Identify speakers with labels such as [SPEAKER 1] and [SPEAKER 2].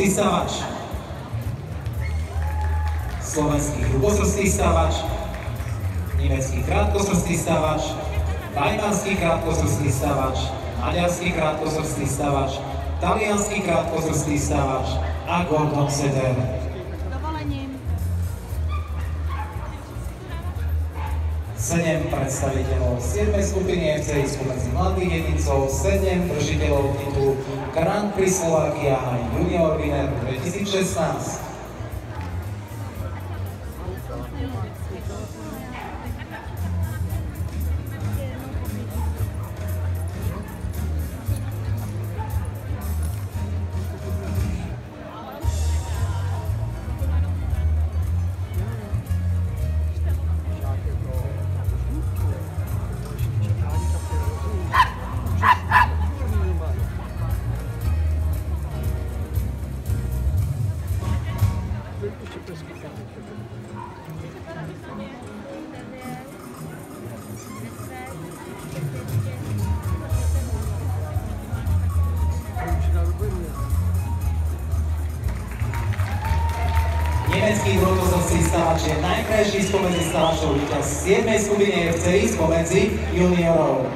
[SPEAKER 1] dlhosrstý stávač, slovenský hrubosrstý stávač, nemecký krátkosrstý stávač, tajvanský krátkosrstý stávač, maďarský krátkosrstý stávač, taliansky krátkosrstý stávač a Gordon Setter. Sedem predstaviteľov 7. skupiny FCI spomedzi mladých jedincov, 7 držiteľov titulu Grand Prix Slovakia a Junior Winner 2016. Nemecký hrubosrstý stávač je najkrajší spomedzi stávačov víťaz 7. skupiny FCI spomedzi juniorov.